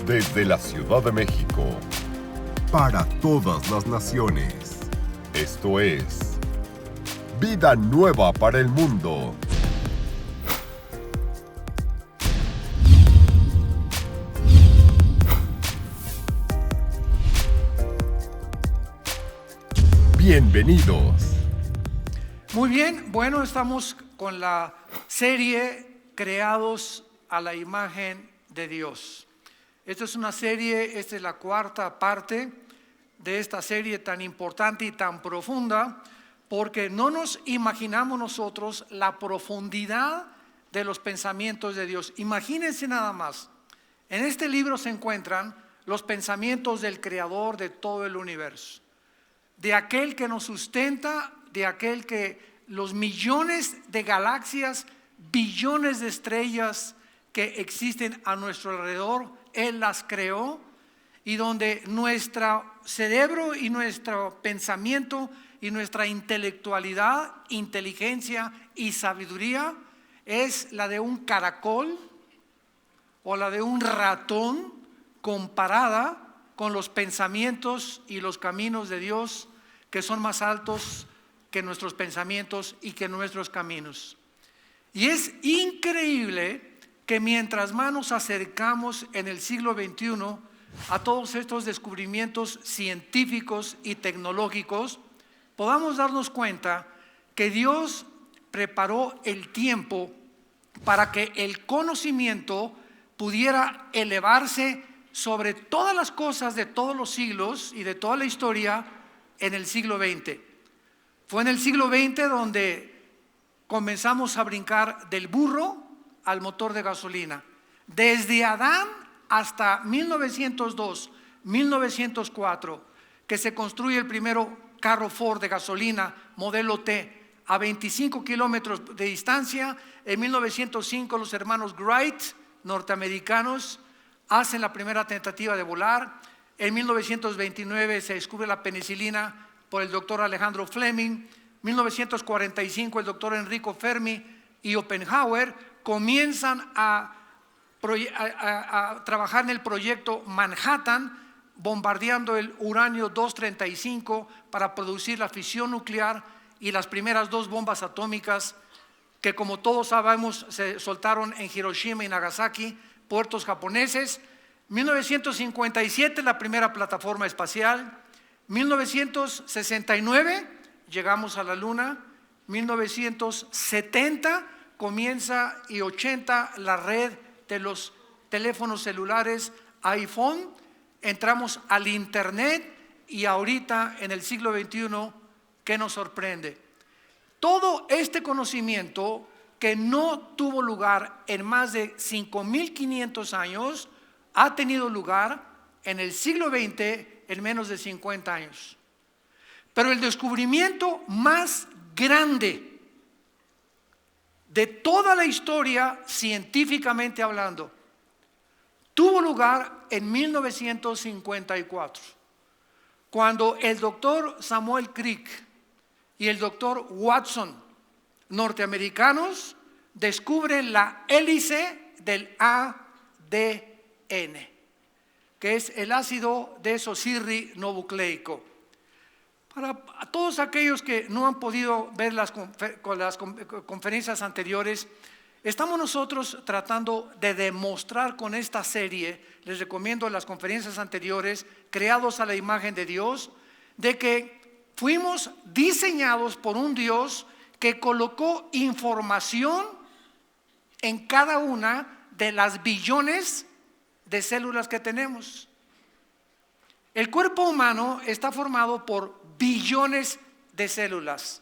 Desde la Ciudad de México, para todas las naciones, esto es Vida Nueva para el Mundo. Bienvenidos. Muy bien, bueno, estamos con la serie Creados a la Imagen de Dios. Esta es una serie, esta es la cuarta parte de esta serie tan importante y tan profunda, porque no nos imaginamos nosotros la profundidad de los pensamientos de Dios. Imagínense nada más, en este libro se encuentran los pensamientos del Creador de todo el universo, de aquel que nos sustenta, de aquel que los millones de galaxias, billones de estrellas que existen a nuestro alrededor, Él las creó, y donde nuestro cerebro y nuestro pensamiento y nuestra intelectualidad, inteligencia y sabiduría es la de un caracol o la de un ratón comparada con los pensamientos y los caminos de Dios, que son más altos que nuestros pensamientos y que nuestros caminos. Y es increíble que mientras más nos acercamos en el siglo XXI a todos estos descubrimientos científicos y tecnológicos, podamos darnos cuenta que Dios preparó el tiempo para que el conocimiento pudiera elevarse sobre todas las cosas de todos los siglos y de toda la historia en el siglo XX. Fue en el siglo XX donde comenzamos a brincar del burro al motor de gasolina. Desde Adán hasta 1902, 1904, que se construye el primero carro Ford de gasolina, modelo T, a 25 kilómetros de distancia. En 1905 los hermanos Wright, norteamericanos, hacen la primera tentativa de volar. En 1929 se descubre la penicilina por el doctor Alejandro Fleming. 1945 el doctor Enrico Fermi y Oppenheimer comienzan a trabajar en el proyecto Manhattan, bombardeando el uranio 235 para producir la fisión nuclear y las primeras dos bombas atómicas que, como todos sabemos, se soltaron en Hiroshima y Nagasaki, puertos japoneses. 1957 la primera plataforma espacial. 1969 llegamos a la luna. 1970 comienza y 80 la red de los teléfonos celulares iPhone. Entramos al internet y ahorita en el siglo XXI, ¿qué nos sorprende? Todo este conocimiento que no tuvo lugar en más de 5,500 años, ha tenido lugar en el siglo XX en menos de 50 años. Pero el descubrimiento más grande de toda la historia, científicamente hablando, tuvo lugar en 1954, cuando el doctor Samuel Crick y el doctor Watson, norteamericanos, descubren la hélice del ADN, que es el ácido desoxirribonucleico. Para todos aquellos que no han podido ver las conferencias anteriores, estamos nosotros tratando de demostrar con esta serie, les recomiendo las conferencias anteriores, Creados a la Imagen de Dios, de que fuimos diseñados por un Dios que colocó información en cada una de las billones de células que tenemos. El cuerpo humano está formado por billones de células.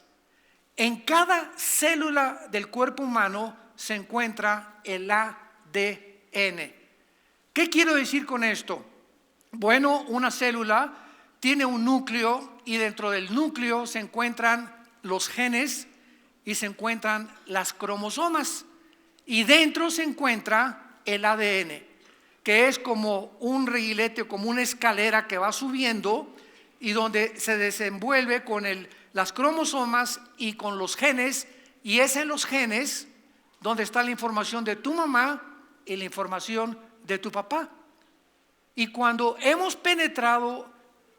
En cada célula del cuerpo humano se encuentra el ADN. ¿Qué quiero decir con esto? Bueno, una célula tiene un núcleo y dentro del núcleo se encuentran los genes y se encuentran las cromosomas. Y dentro se encuentra el ADN, que es como un reguilete, como una escalera que va subiendo y donde se desenvuelve con las cromosomas y con los genes, y es en los genes donde está la información de tu mamá y la información de tu papá. Y cuando hemos penetrado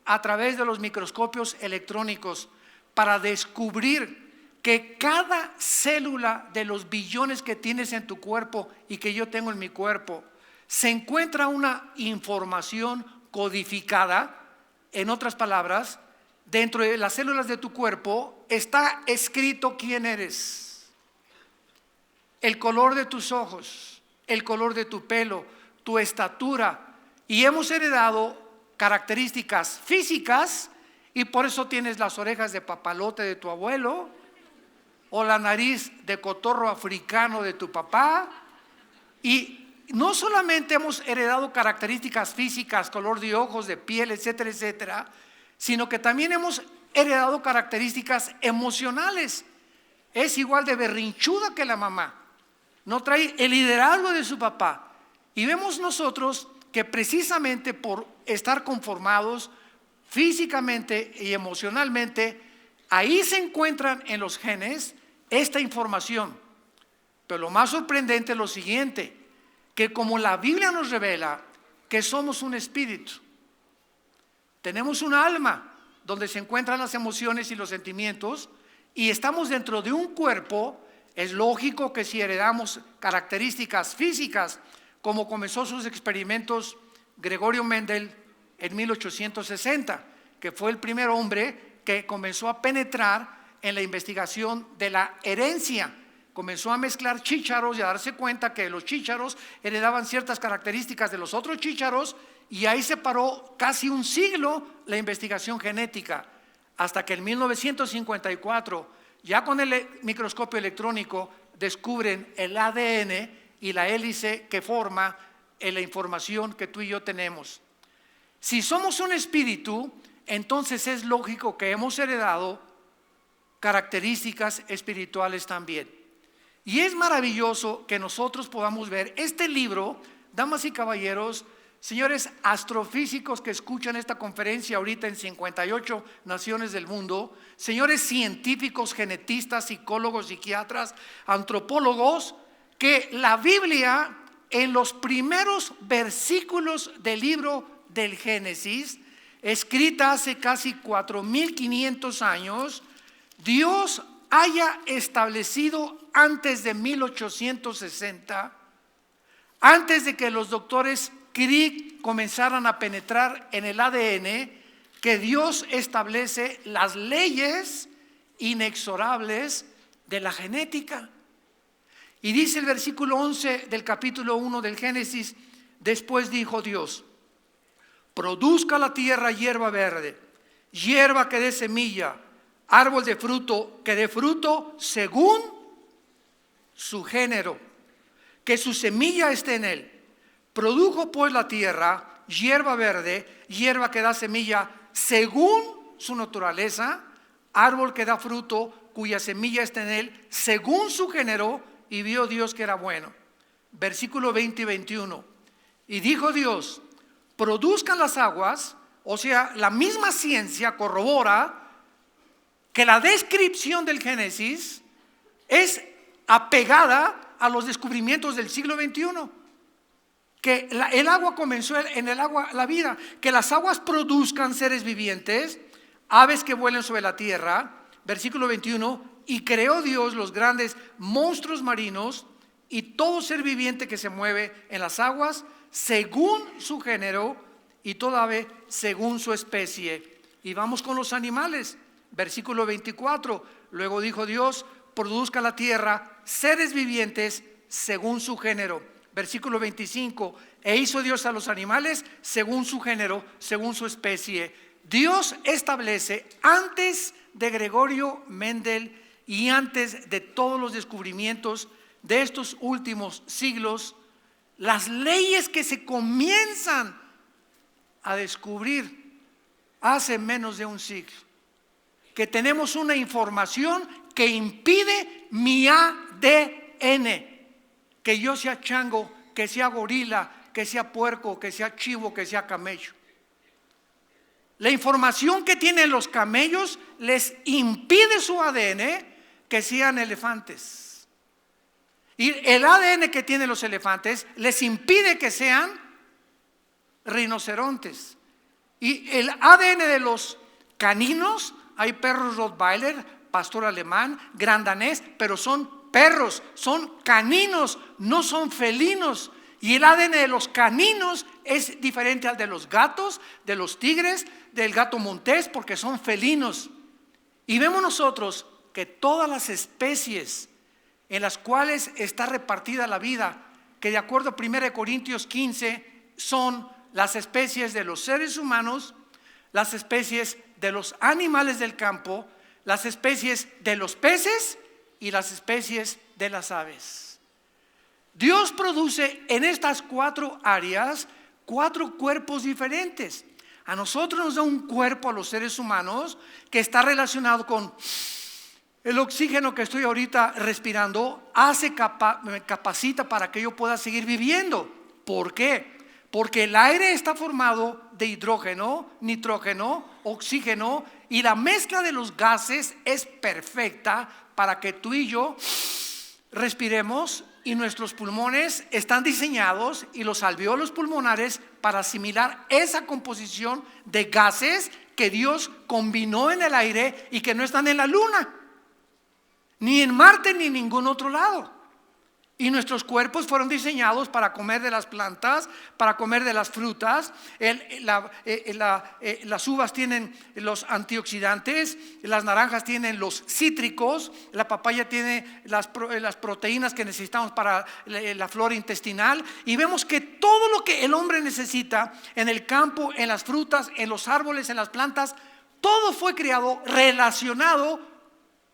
a través de los microscopios electrónicos para descubrir que cada célula de los billones que tienes en tu cuerpo y que yo tengo en mi cuerpo, se encuentra una información codificada, en otras palabras, dentro de las células de tu cuerpo está escrito quién eres, el color de tus ojos, el color de tu pelo, tu estatura, y hemos heredado características físicas, y por eso tienes las orejas de papalote de tu abuelo o la nariz de cotorro africano de tu papá. Y no solamente hemos heredado características físicas, color de ojos, de piel, etcétera, etcétera, sino que también hemos heredado características emocionales. Es igual de berrinchuda que la mamá, no trae el liderazgo de su papá. Y vemos nosotros que precisamente por estar conformados físicamente y emocionalmente, ahí se encuentran en los genes esta información. Pero lo más sorprendente es lo siguiente, que como la Biblia nos revela que somos un espíritu, tenemos un alma donde se encuentran las emociones y los sentimientos, y estamos dentro de un cuerpo. Es lógico que si heredamos características físicas, como comenzó sus experimentos Gregorio Mendel en 1860, que fue el primer hombre que comenzó a penetrar en la investigación de la herencia. Comenzó a mezclar chícharos y a darse cuenta que los chícharos heredaban ciertas características de los otros chícharos, y ahí se paró casi un siglo la investigación genética, hasta que en 1954, ya con el microscopio electrónico, descubren el ADN y la hélice que forma la información que tú y yo tenemos. Si somos un espíritu, entonces es lógico que hemos heredado características espirituales también. Y es maravilloso que nosotros podamos ver este libro, damas y caballeros, señores astrofísicos que escuchan esta conferencia ahorita en 58 naciones del mundo, señores científicos, genetistas, psicólogos, psiquiatras, antropólogos, que la Biblia, en los primeros versículos del libro del Génesis, escrita hace casi 4.500 años, Dios haya establecido antes de 1860, antes de que los doctores Crick comenzaran a penetrar en el ADN, que Dios establece las leyes inexorables de la genética. Y dice el versículo 11 del capítulo 1 del Génesis: después dijo Dios, produzca la tierra hierba verde, hierba que dé semilla, árbol de fruto que dé fruto según su género, que su semilla esté en él. Produjo pues la tierra hierba verde, hierba que da semilla según su naturaleza, árbol que da fruto cuya semilla está en él según su género, y vio Dios que era bueno. Versículo 20 y 21. Y dijo Dios, produzcan las aguas, o sea, la misma ciencia corrobora que la descripción del Génesis es apegada a los descubrimientos del siglo XXI. Que el agua comenzó en el agua la vida, que las aguas produzcan seres vivientes, aves que vuelen sobre la tierra. Versículo 21, y creó Dios los grandes monstruos marinos y todo ser viviente que se mueve en las aguas según su género, y toda ave según su especie. Y vamos con los animales. Versículo 24, luego dijo Dios, produzca la tierra seres vivientes según su género. Versículo 25, e hizo Dios a los animales según su género, según su especie. Dios establece antes de Gregorio Mendel y antes de todos los descubrimientos de estos últimos siglos, las leyes que se comienzan a descubrir hace menos de un siglo. Que tenemos una información que impide mi ADN, que yo sea chango, que sea gorila, que sea puerco, que sea chivo, que sea camello. La información que tienen los camellos les impide su ADN que sean elefantes. Y el ADN que tienen los elefantes les impide que sean rinocerontes. Y el ADN de los caninos, hay perros Rottweiler, pastor alemán, gran danés, pero son perros, son caninos, no son felinos. Y el ADN de los caninos es diferente al de los gatos, de los tigres, del gato montés, porque son felinos. Y vemos nosotros que todas las especies en las cuales está repartida la vida, que de acuerdo a 1 Corintios 15 son las especies de los seres humanos, las especies de los animales del campo, las especies de los peces y las especies de las aves. Dios produce en estas 4 áreas 4 cuerpos diferentes. A nosotros nos da un cuerpo, a los seres humanos, que está relacionado con el oxígeno que estoy ahorita respirando, me capacita para que yo pueda seguir viviendo. ¿Por qué? Porque el aire está formado de hidrógeno, nitrógeno, oxígeno, y la mezcla de los gases es perfecta para que tú y yo respiremos, y nuestros pulmones están diseñados y los alveolos pulmonares para asimilar esa composición de gases que Dios combinó en el aire y que no están en la luna, ni en Marte, ni en ningún otro lado. Y nuestros cuerpos fueron diseñados para comer de las plantas, para comer de las frutas. Las uvas tienen los antioxidantes, las naranjas tienen los cítricos, la papaya tiene las proteínas que necesitamos para la flora intestinal. Y vemos que todo lo que el hombre necesita en el campo, en las frutas, en los árboles, en las plantas, todo fue creado relacionado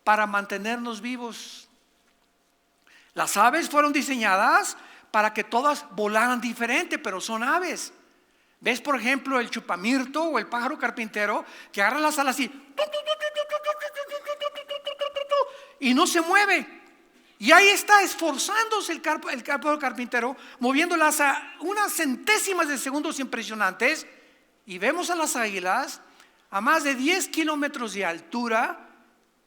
para mantenernos vivos. Las aves fueron diseñadas para que todas volaran diferente, pero son aves. ¿Ves, por ejemplo, el chupamirto o el pájaro carpintero que agarra las alas así y no se mueve? Y ahí está esforzándose el pájaro carpintero, moviéndolas a unas centésimas de segundos impresionantes. Y vemos a las águilas a más de 10 kilómetros de altura,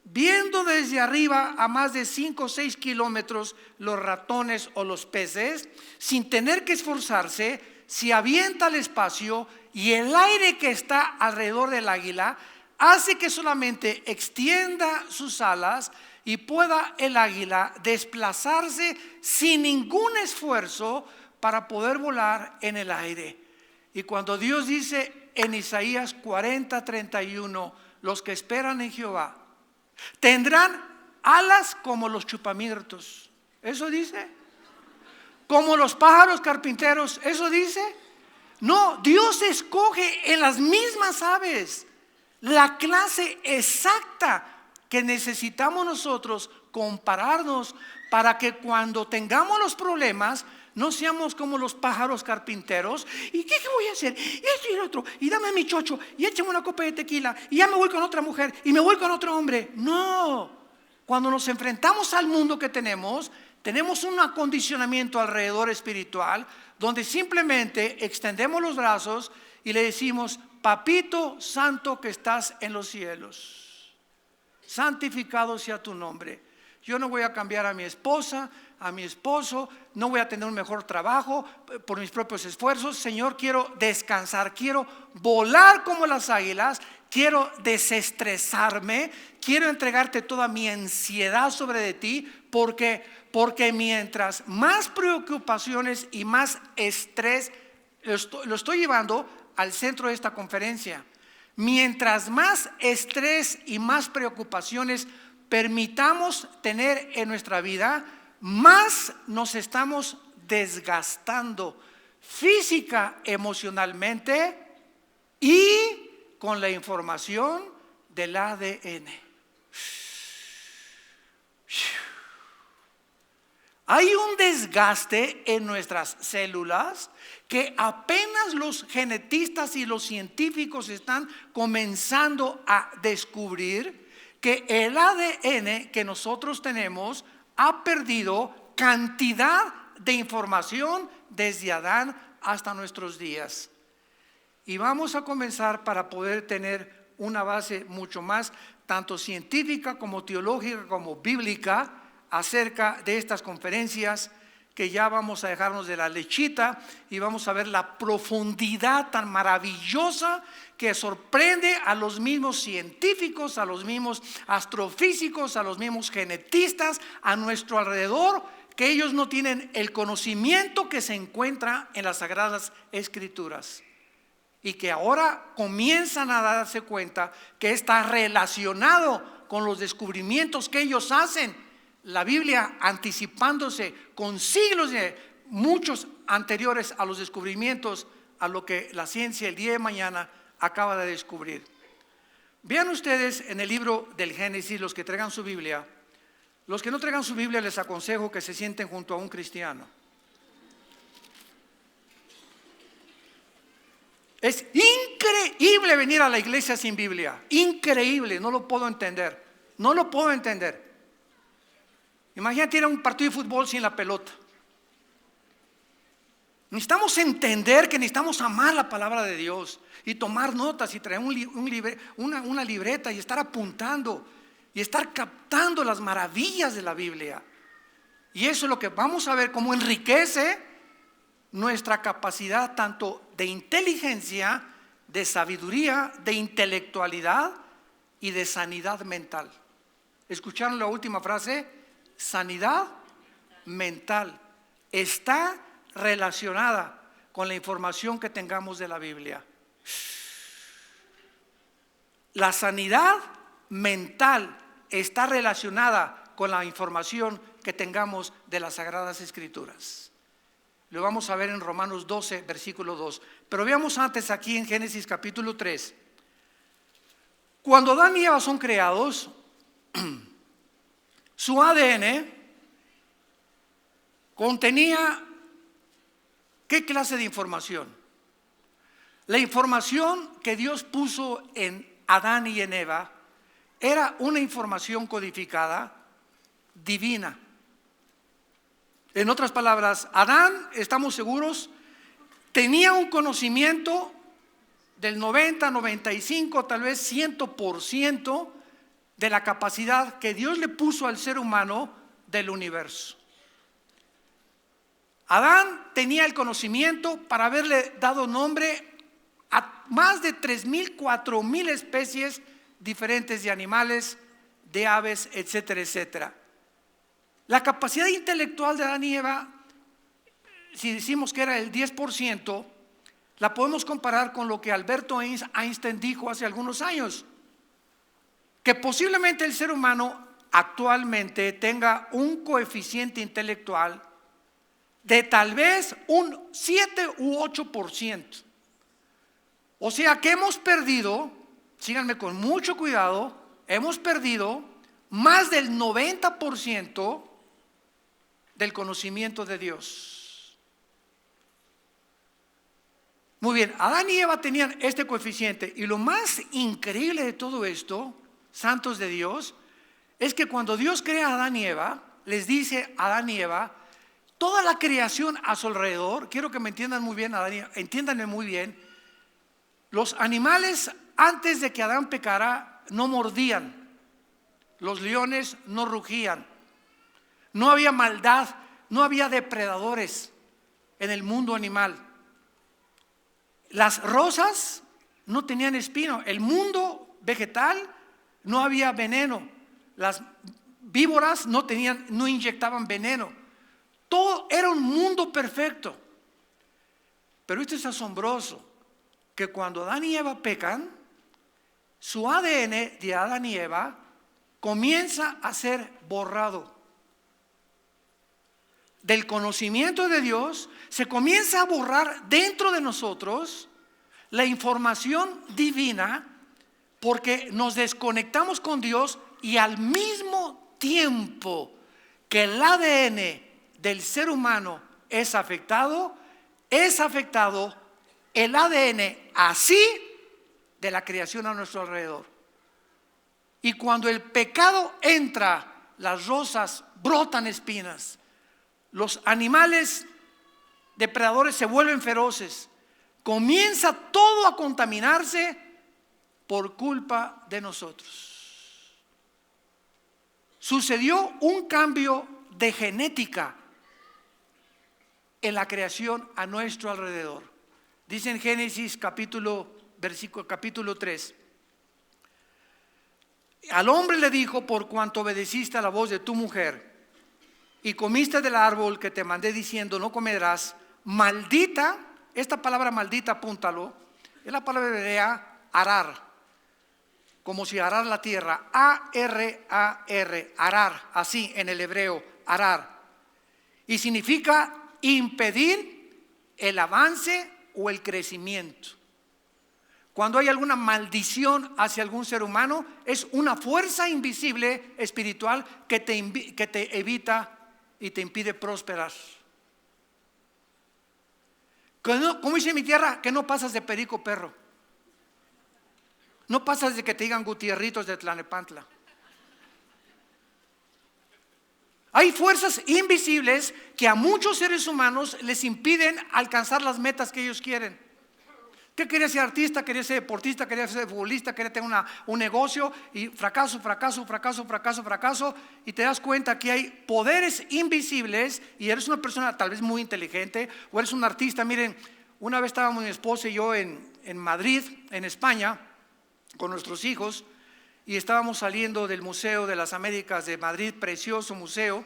viendo desde arriba a más de 5 o 6 kilómetros los ratones o los peces, sin tener que esforzarse, se avienta al espacio, y el aire que está alrededor del águila hace que solamente extienda sus alas y pueda el águila desplazarse sin ningún esfuerzo para poder volar en el aire. Y cuando Dios dice en Isaías 40:31, los que esperan en Jehová tendrán alas como los chupamirtos, ¿eso dice? Como los pájaros carpinteros, ¿eso dice? No, Dios escoge en las mismas aves la clase exacta que necesitamos nosotros compararnos, para que cuando tengamos los problemas no seamos como los pájaros carpinteros. ¿Y qué voy a hacer? Y esto y el otro, y dame mi chocho, y échame una copa de tequila, y ya me voy con otra mujer, y me voy con otro hombre. No, cuando nos enfrentamos al mundo que tenemos un acondicionamiento alrededor espiritual, donde simplemente extendemos los brazos y le decimos: Papito santo que estás en los cielos, santificado sea tu nombre. Yo no voy a cambiar a mi esposa, a mi esposo, no voy a tener un mejor trabajo por mis propios esfuerzos. Señor, quiero descansar, quiero volar como las águilas, quiero desestresarme, quiero entregarte toda mi ansiedad sobre de ti, porque mientras más preocupaciones y más estrés, lo estoy llevando al centro de esta conferencia, mientras más estrés y más preocupaciones permitamos tener en nuestra vida, más nos estamos desgastando física, emocionalmente y con la información del ADN. Hay un desgaste en nuestras células que apenas los genetistas y los científicos están comenzando a descubrir, que el ADN que nosotros tenemos ha perdido cantidad de información desde Adán hasta nuestros días. Y vamos a comenzar, para poder tener una base mucho más tanto científica como teológica como bíblica acerca de estas conferencias. que ya vamos a dejarnos de la lechita y vamos a ver la profundidad tan maravillosa que sorprende a los mismos científicos, a los mismos astrofísicos, a los mismos genetistas a nuestro alrededor, que ellos no tienen el conocimiento que se encuentra en las Sagradas Escrituras y que ahora comienzan a darse cuenta que está relacionado con los descubrimientos que ellos hacen. La Biblia anticipándose con siglos de muchos anteriores a los descubrimientos, a lo que la ciencia el día de mañana acaba de descubrir. Vean ustedes en el libro del Génesis, los que traigan su Biblia. Los que no traigan su Biblia les aconsejo que se sienten junto a un cristiano. Es increíble venir a la iglesia sin Biblia. Increíble, no lo puedo entender. No lo puedo entender. Imagínate ir a un partido de fútbol sin la pelota. Necesitamos entender que necesitamos amar la palabra de Dios y tomar notas y traer una libreta y estar apuntando y estar captando las maravillas de la Biblia. Y eso es lo que vamos a ver, cómo enriquece nuestra capacidad tanto de inteligencia, de sabiduría, de intelectualidad y de sanidad mental. ¿Escucharon la última frase? Sanidad mental. Está relacionada con la información que tengamos de la Biblia. La sanidad mental está relacionada con la información que tengamos de las Sagradas Escrituras. Lo vamos a ver en Romanos 12, versículo 2. Pero veamos antes aquí en Génesis capítulo 3. Cuando Adán y Eva son creados, su ADN contenía ¿qué clase de información? La información que Dios puso en Adán y en Eva era una información codificada divina. En otras palabras, Adán, estamos seguros, tenía un conocimiento del 90, 95, tal vez 100% de la capacidad que Dios le puso al ser humano del universo. Adán tenía el conocimiento para haberle dado nombre a más de 3,000, 4,000 especies diferentes de animales, de aves, etcétera, etcétera. La capacidad intelectual de Adán y Eva, si decimos que era el 10%, la podemos comparar con lo que Alberto Einstein dijo hace algunos años, que posiblemente el ser humano actualmente tenga un coeficiente intelectual de tal vez un 7 u 8%. O sea que hemos perdido, síganme con mucho cuidado, hemos perdido más del 90% del conocimiento de Dios. Muy bien, Adán y Eva tenían este coeficiente y lo más increíble de todo esto, santos de Dios, es que cuando Dios crea a Adán y Eva, les dice a Adán y Eva, toda la creación a su alrededor, quiero que me entiendan muy bien, entiéndanme muy bien, los animales antes de que Adán pecara no mordían, los leones no rugían, no había maldad, no había depredadores en el mundo animal. Las rosas no tenían espino, el mundo vegetal no había veneno, las víboras no inyectaban veneno. Todo era un mundo perfecto. Pero esto es asombroso, que cuando Adán y Eva pecan, su ADN de Adán y Eva comienza a ser borrado. Del conocimiento de Dios se comienza a borrar dentro de nosotros la información divina, porque nos desconectamos con Dios y al mismo tiempo que el ADN del ser humano es afectado el ADN así de la creación a nuestro alrededor. Y cuando el pecado entra, las rosas brotan espinas, los animales depredadores se vuelven feroces, comienza todo a contaminarse por culpa de nosotros. Sucedió un cambio de genética en la creación a nuestro alrededor. Dice en Génesis capítulo 3. Al hombre le dijo: por cuanto obedeciste a la voz de tu mujer y comiste del árbol que te mandé diciendo no comerás, maldita, esta palabra maldita, apúntalo, es la palabra hebrea arar, como si arar la tierra, A-R-A-R, arar, así en el hebreo, arar, y significa impedir el avance o el crecimiento. Cuando hay alguna maldición hacia algún ser humano, es una fuerza invisible espiritual que te evita y te impide prosperar. Como dice mi tierra, que no pasas de perico perro. No pasas de que te digan Gutierritos de Tlanepantla. Hay fuerzas invisibles que a muchos seres humanos les impiden alcanzar las metas que ellos quieren. ¿Qué quería ser artista? Quería ser deportista, quería ser futbolista, quería tener un negocio y fracaso. Y te das cuenta que hay poderes invisibles y eres una persona tal vez muy inteligente o eres un artista. Miren, una vez estábamos mi esposa y yo en Madrid, en España, con nuestros hijos, y estábamos saliendo del Museo de las Américas de Madrid, precioso museo,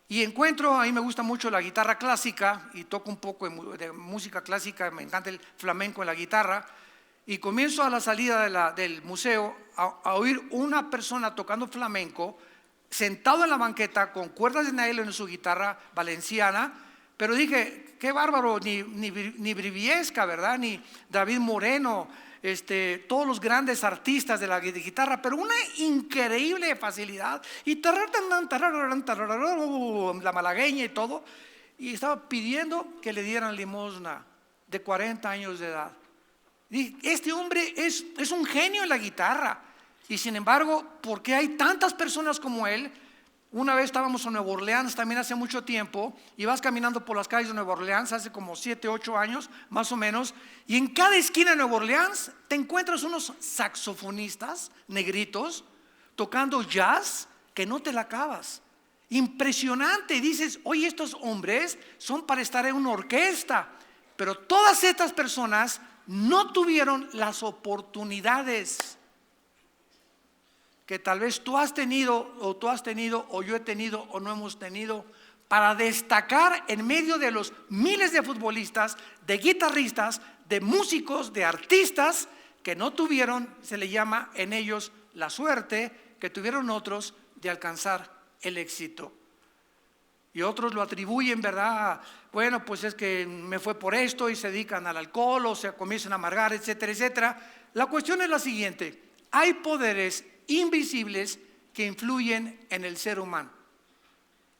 y encuentro, a mí me gusta mucho la guitarra clásica y toco un poco de música clásica, me encanta el flamenco en la guitarra, y comienzo a la salida del museo a oír una persona tocando flamenco sentado en la banqueta con cuerdas de nylon en su guitarra valenciana. Pero dije, qué bárbaro, ni Briviesca, ¿verdad? Ni David Moreno, todos los grandes artistas de la guitarra, pero una increíble facilidad. Y la malagueña y todo. Y estaba pidiendo que le dieran limosna, de 40 años de edad. Y este hombre es un genio en la guitarra. Y sin embargo, ¿por qué hay tantas personas como él? Una vez estábamos en Nueva Orleans, también hace mucho tiempo, y vas caminando por las calles de Nueva Orleans, hace como 7, 8 años, más o menos, y en cada esquina de Nueva Orleans te encuentras unos saxofonistas negritos tocando jazz que no te la acabas. Impresionante. Y dices, oye, estos hombres son para estar en una orquesta, pero todas estas personas no tuvieron las oportunidades que tal vez tú has tenido o yo he tenido o no hemos tenido para destacar en medio de los miles de futbolistas, de guitarristas, de músicos, de artistas que no tuvieron, se le llama en ellos la suerte que tuvieron otros de alcanzar el éxito. Y otros lo atribuyen, ¿verdad? Bueno, pues es que me fue por esto y se dedican al alcohol o se comienzan a amargar, etcétera, etcétera. La cuestión es la siguiente: hay poderes invisibles que influyen en el ser humano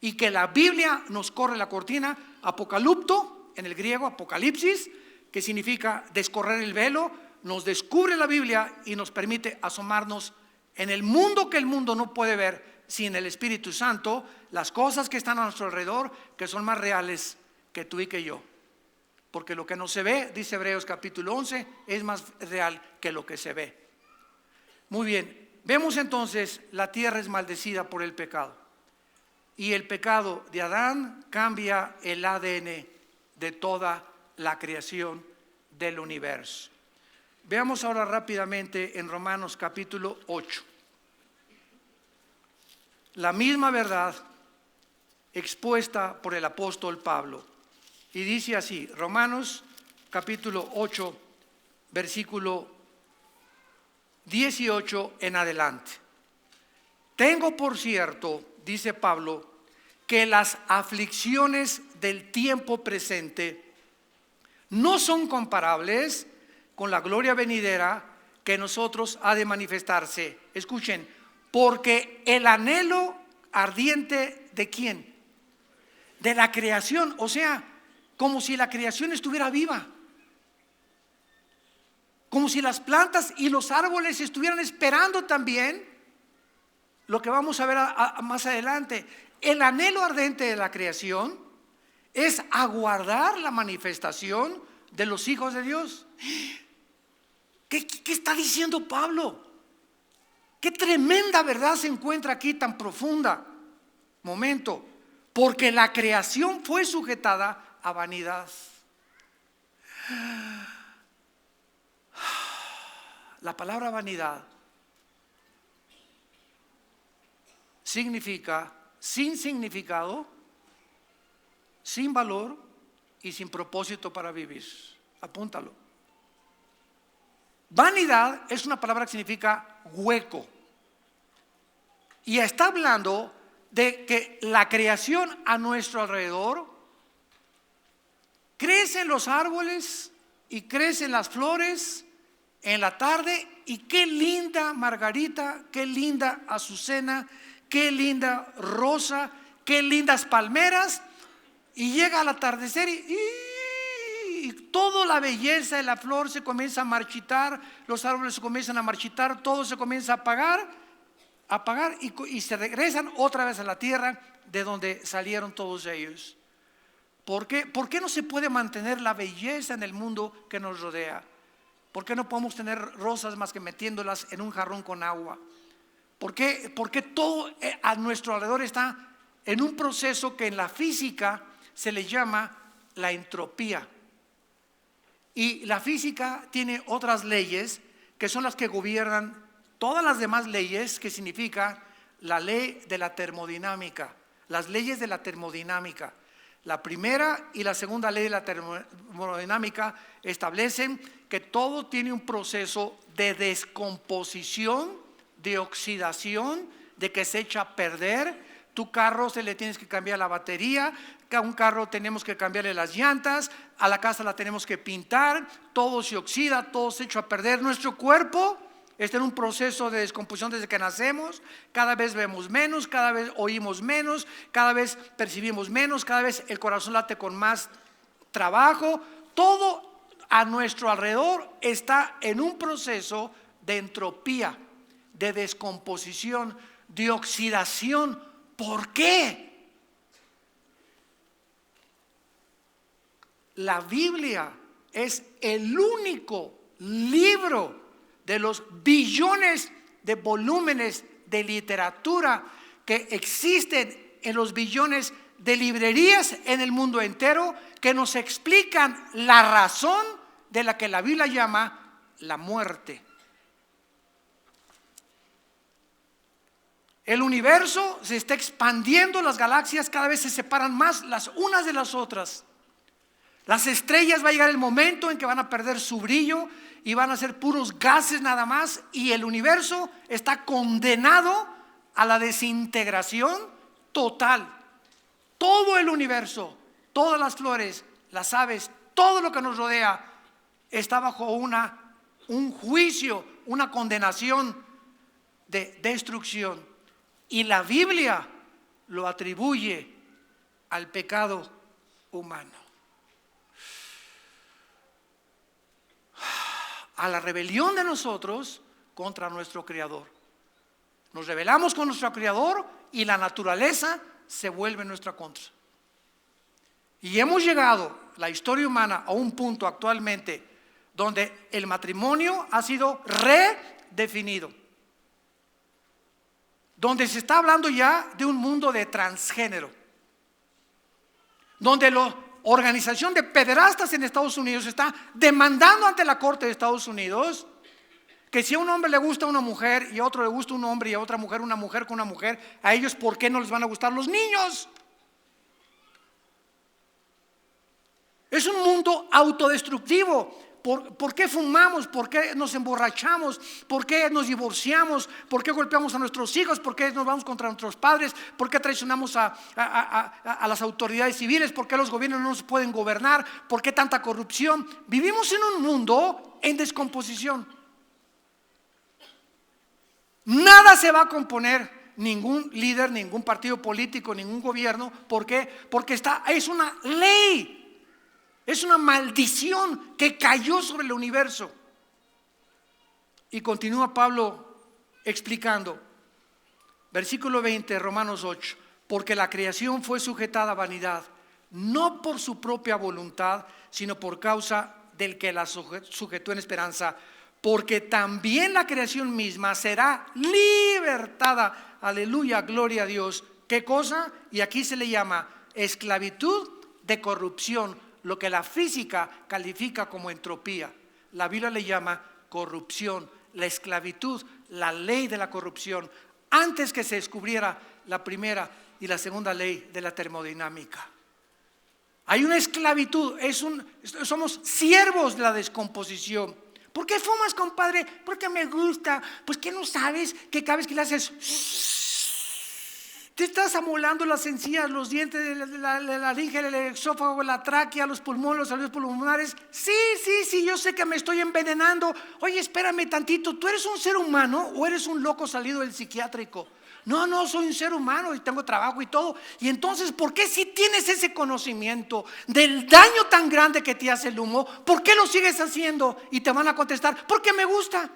y que la Biblia nos corre la cortina. Apocalipto, en el griego apocalipsis, que significa descorrer el velo, nos descubre la Biblia y nos permite asomarnos en el mundo que el mundo no puede ver sin el Espíritu Santo, las cosas que están a nuestro alrededor, que son más reales que tú y que yo, porque lo que no se ve, dice Hebreos capítulo 11, es más real que lo que se ve. Muy bien. Vemos entonces, la tierra es maldecida por el pecado. Y el pecado de Adán cambia el ADN de toda la creación del universo. Veamos ahora rápidamente en Romanos capítulo 8. La misma verdad expuesta por el apóstol Pablo. Y dice así, Romanos capítulo 8, versículo 18 en adelante. Tengo por cierto, dice Pablo, que las aflicciones del tiempo presente no son comparables con la gloria venidera que en nosotros ha de manifestarse. Escuchen, porque el anhelo ardiente ¿de quién? De la creación, o sea, como si la creación estuviera viva. Como si las plantas y los árboles estuvieran esperando también lo que vamos a ver más adelante. El anhelo ardente de la creación es aguardar la manifestación de los hijos de Dios. ¿Qué está diciendo Pablo? Qué tremenda verdad se encuentra aquí, tan profunda. Momento, porque la creación fue sujetada a vanidad. La palabra vanidad significa sin significado, sin valor y sin propósito para vivir. Apúntalo. Vanidad es una palabra que significa hueco. Y está hablando de que la creación a nuestro alrededor, crecen los árboles y crecen las flores en la tarde, y qué linda margarita, qué linda azucena, qué linda rosa, qué lindas palmeras, y llega al atardecer y toda la belleza de la flor se comienza a marchitar, los árboles se comienzan a marchitar, todo se comienza a apagar y se regresan otra vez a la tierra de donde salieron todos ellos. ¿Por qué? ¿Por qué no se puede mantener la belleza en el mundo que nos rodea? ¿Por qué no podemos tener rosas más que metiéndolas en un jarrón con agua? ¿Por qué todo a nuestro alrededor está en un proceso que en la física se le llama la entropía? Y la física tiene otras leyes que son las que gobiernan todas las demás leyes, que significa la ley de la termodinámica, las leyes de la termodinámica. La primera y la segunda ley de la termodinámica establecen que todo tiene un proceso de descomposición, de oxidación, de que se echa a perder. Tu carro se le tienes que cambiar la batería, a un carro tenemos que cambiarle las llantas, a la casa la tenemos que pintar, todo se oxida, todo se echa a perder. Nuestro cuerpo está en un proceso de descomposición desde que nacemos. Cada vez vemos menos, cada vez oímos menos, cada vez percibimos menos, cada vez el corazón late con más trabajo. Todo a nuestro alrededor está en un proceso de entropía, de descomposición, de oxidación. ¿Por qué? La Biblia es el único libro de los billones de volúmenes de literatura que existen en los billones de librerías en el mundo entero, que nos explican la razón de la que la Biblia llama la muerte. El universo se está expandiendo, las galaxias cada vez se separan más las unas de las otras. Las estrellas, va a llegar el momento en que van a perder su brillo y van a ser puros gases nada más, y el universo está condenado a la desintegración total. Todo el universo, todas las flores, las aves, todo lo que nos rodea está bajo un juicio, una condenación de destrucción. Y la Biblia lo atribuye al pecado humano, a la rebelión de nosotros contra nuestro Creador. Nos rebelamos con nuestro Creador y la naturaleza se vuelve en nuestra contra. Y hemos llegado, la historia humana, a un punto actualmente donde el matrimonio ha sido redefinido, donde se está hablando ya de un mundo de transgénero, donde la organización de pederastas en Estados Unidos está demandando ante la Corte de Estados Unidos que si a un hombre le gusta una mujer y a otro le gusta un hombre y a otra mujer una mujer con una mujer, a ellos ¿por qué no les van a gustar los niños? Es un mundo autodestructivo. ¿Por qué fumamos? ¿Por qué nos emborrachamos? ¿Por qué nos divorciamos? ¿Por qué golpeamos a nuestros hijos? ¿Por qué nos vamos contra nuestros padres? ¿Por qué traicionamos a las autoridades civiles? ¿Por qué los gobiernos no se pueden gobernar? ¿Por qué tanta corrupción? Vivimos en un mundo en descomposición. Nada se va a componer, ningún líder, ningún partido político, ningún gobierno. ¿Por qué? Porque es una ley. Es una maldición que cayó sobre el universo. Y continúa Pablo explicando, versículo 20, Romanos 8, porque la creación fue sujetada a vanidad, no por su propia voluntad, sino por causa del que la sujetó en esperanza, porque también la creación misma será libertada. Aleluya, gloria a Dios. ¿Qué cosa? Y aquí se le llama esclavitud de corrupción, lo que la física califica como entropía. La Biblia le llama corrupción, la esclavitud, la ley de la corrupción, antes que se descubriera la primera y la segunda ley de la termodinámica. Hay una esclavitud, somos siervos de la descomposición. ¿Por qué fumas, compadre? Porque me gusta. Pues que no sabes que cada vez que le haces te estás amolando las encías, los dientes, la laringe, el esófago, la tráquea, los pulmones, los alveolos pulmonares. Sí, yo sé que me estoy envenenando. Oye, espérame tantito, ¿tú eres un ser humano o eres un loco salido del psiquiátrico? No, soy un ser humano y tengo trabajo y todo. Y entonces, ¿por qué si tienes ese conocimiento del daño tan grande que te hace el humo, por qué lo sigues haciendo? Y te van a contestar, porque me gusta.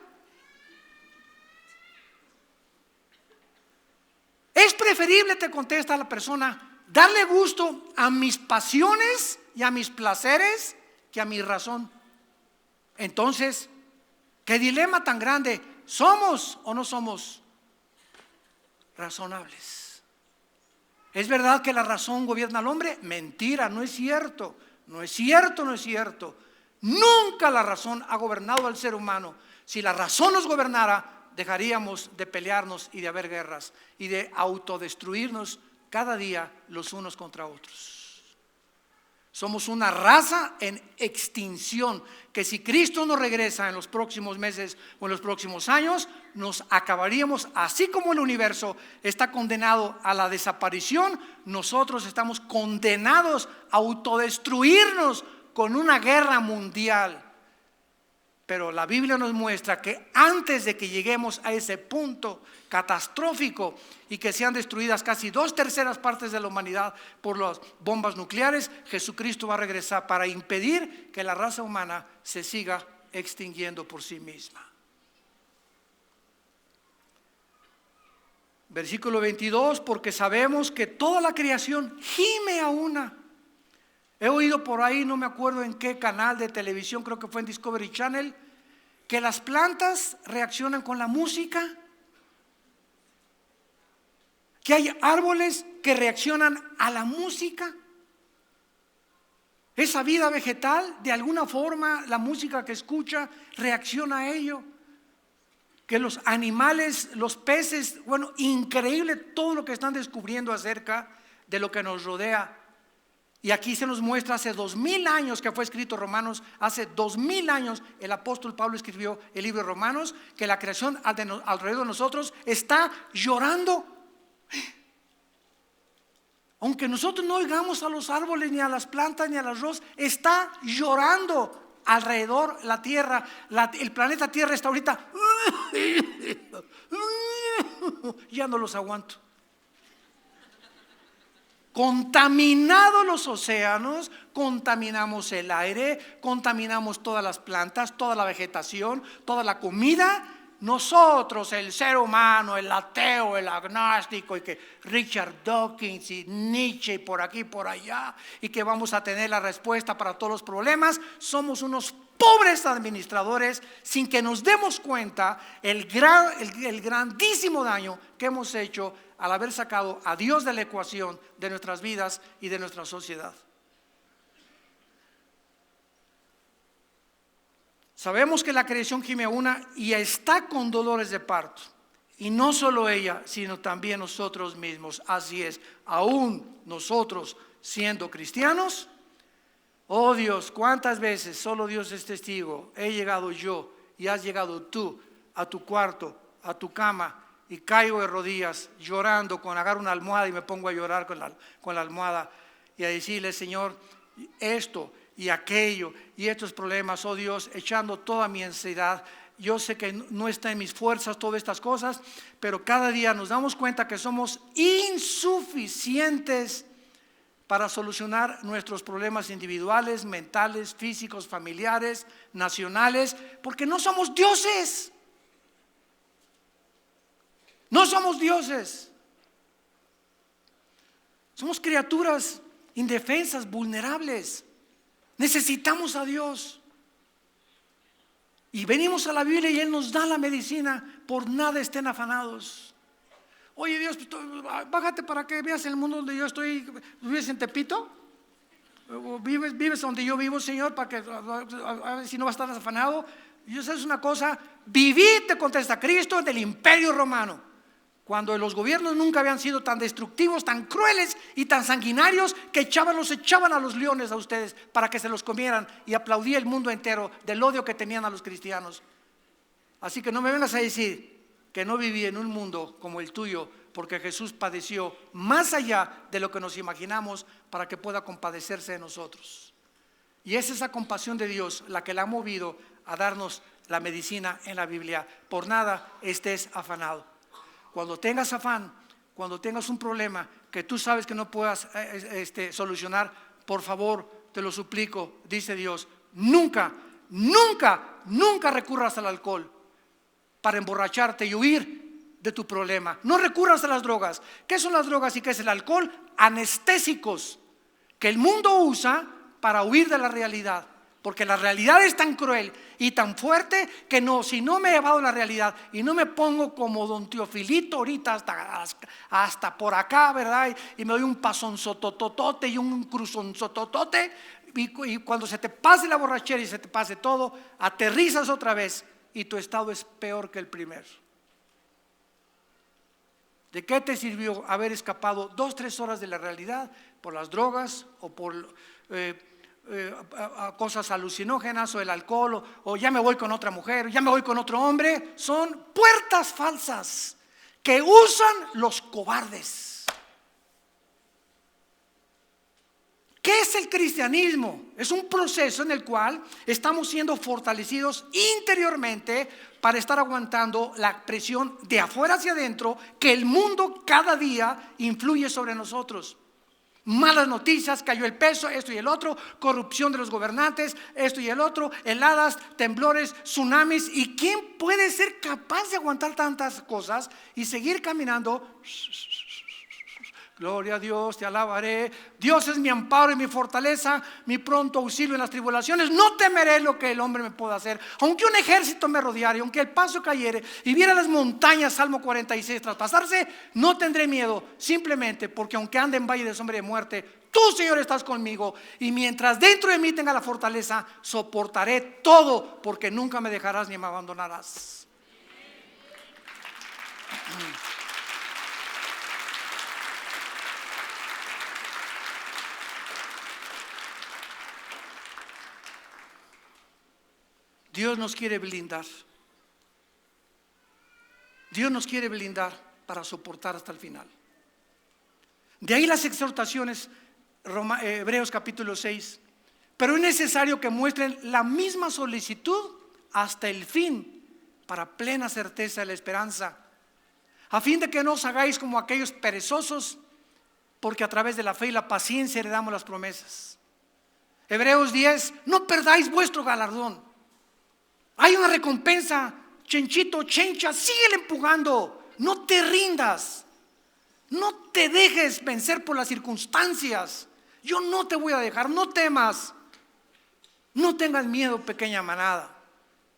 Es preferible, te contesta la persona, darle gusto a mis pasiones y a mis placeres que a mi razón. Entonces, ¿qué dilema tan grande? ¿Somos o no somos razonables? ¿Es verdad que la razón gobierna al hombre? Mentira, no es cierto. No es cierto. Nunca la razón ha gobernado al ser humano. Si la razón nos gobernara, dejaríamos de pelearnos y de haber guerras y de autodestruirnos cada día los unos contra otros. Somos una raza en extinción que si Cristo no regresa en los próximos meses o en los próximos años, nos acabaríamos. Así como el universo está condenado a la desaparición, nosotros estamos condenados a autodestruirnos con una guerra mundial. Pero la Biblia nos muestra que antes de que lleguemos a ese punto catastrófico y que sean destruidas casi 2/3 partes de la humanidad por las bombas nucleares, Jesucristo va a regresar para impedir que la raza humana se siga extinguiendo por sí misma. Versículo 22, porque sabemos que toda la creación gime a una. He oído por ahí, no me acuerdo en qué canal de televisión, creo que fue en Discovery Channel, que las plantas reaccionan con la música, que hay árboles que reaccionan a la música. Esa vida vegetal, de alguna forma, la música que escucha reacciona a ello. Que los animales, los peces, bueno, increíble todo lo que están descubriendo acerca de lo que nos rodea. Y aquí se nos muestra hace 2000 años que fue escrito Romanos, hace 2000 años el apóstol Pablo escribió el libro de Romanos, que la creación alrededor de nosotros está llorando. Aunque nosotros no oigamos a los árboles, ni a las plantas, ni a las rosas, está llorando alrededor la tierra. El planeta Tierra está ahorita, ya no los aguanto. Contaminados los océanos, contaminamos el aire, contaminamos todas las plantas, toda la vegetación, toda la comida. Nosotros, el ser humano, el ateo, el agnóstico, y que Richard Dawkins y Nietzsche y por aquí y por allá, y que vamos a tener la respuesta para todos los problemas, somos unos pobres administradores sin que nos demos cuenta el grandísimo daño que hemos hecho al haber sacado a Dios de la ecuación de nuestras vidas y de nuestra sociedad. Sabemos que la creación gime a una y está con dolores de parto. Y no solo ella, sino también nosotros mismos. Así es, aún nosotros siendo cristianos. Oh Dios, cuántas veces, solo Dios es testigo, he llegado yo y has llegado tú a tu cuarto, a tu cama, y caigo de rodillas llorando, agarro una almohada y me pongo a llorar con la almohada y a decirle, Señor, esto y aquello y estos problemas, oh Dios, echando toda mi ansiedad. Yo sé que no está en mis fuerzas todas estas cosas, pero cada día nos damos cuenta que somos insuficientes para solucionar nuestros problemas individuales, mentales, físicos, familiares, nacionales, porque no somos dioses. No somos dioses. Somos criaturas indefensas, vulnerables. Necesitamos a Dios. Y venimos a la Biblia y Él nos da la medicina. Por nada estén afanados. Oye Dios, bájate para que veas el mundo donde yo estoy. ¿Vives en Tepito? Vives donde yo vivo, Señor, para que a ver si no vas a estar afanado. Y eso es una cosa. Vivid, te contesta Cristo, del imperio romano, cuando los gobiernos nunca habían sido tan destructivos, tan crueles y tan sanguinarios, que los echaban a los leones a ustedes para que se los comieran, y aplaudía el mundo entero del odio que tenían a los cristianos. Así que no me vengas a decir que no viví en un mundo como el tuyo, porque Jesús padeció más allá de lo que nos imaginamos para que pueda compadecerse de nosotros. Y es esa compasión de Dios la que la ha movido a darnos la medicina en la Biblia. Por nada estés afanado. Cuando tengas afán, cuando tengas un problema que tú sabes que no puedas solucionar, por favor, te lo suplico, dice Dios, nunca recurras al alcohol para emborracharte y huir de tu problema. No recurras a las drogas. ¿Qué son las drogas y qué es el alcohol? Anestésicos que el mundo usa para huir de la realidad, porque la realidad es tan cruel y tan fuerte que si no me he llevado la realidad y no me pongo como don Teofilito ahorita hasta por acá, ¿verdad? Y me doy un pasonzototote y un cruzonzototote, y cuando se te pase la borrachera y se te pase todo, aterrizas otra vez y tu estado es peor que el primero. ¿De qué te sirvió haber escapado 2-3 horas de la realidad por las drogas o por cosas alucinógenas o el alcohol, o ya me voy con otra mujer, o ya me voy con otro hombre? Son puertas falsas que usan los cobardes. ¿Qué es el cristianismo? Es un proceso en el cual estamos siendo fortalecidos interiormente para estar aguantando la presión de afuera hacia adentro que el mundo cada día influye sobre nosotros. Malas noticias, cayó el peso, esto y el otro, corrupción de los gobernantes, esto y el otro, heladas, temblores, tsunamis. ¿Y quién puede ser capaz de aguantar tantas cosas y seguir caminando? Gloria a Dios, te alabaré. Dios es mi amparo y mi fortaleza, mi pronto auxilio en las tribulaciones. No temeré lo que el hombre me pueda hacer. Aunque un ejército me rodeara, aunque el paso cayere y viera las montañas, Salmo 46, traspasarse, no tendré miedo, simplemente porque aunque ande en valle de sombra de muerte, tú, Señor, estás conmigo. Y mientras dentro de mí tenga la fortaleza, soportaré todo, porque nunca me dejarás ni me abandonarás. Dios nos quiere blindar. Dios nos quiere blindar para soportar hasta el final. De ahí las exhortaciones, Hebreos capítulo 6. Pero es necesario que muestren la misma solicitud hasta el fin, para plena certeza de la esperanza, a fin de que no os hagáis como aquellos perezosos, porque a través de la fe y la paciencia heredamos las promesas. Hebreos 10, no perdáis vuestro galardón. Hay una recompensa, chenchito, chencha, síguele empujando, no te rindas, no te dejes vencer por las circunstancias. Yo no te voy a dejar, no temas, no tengas miedo, pequeña manada.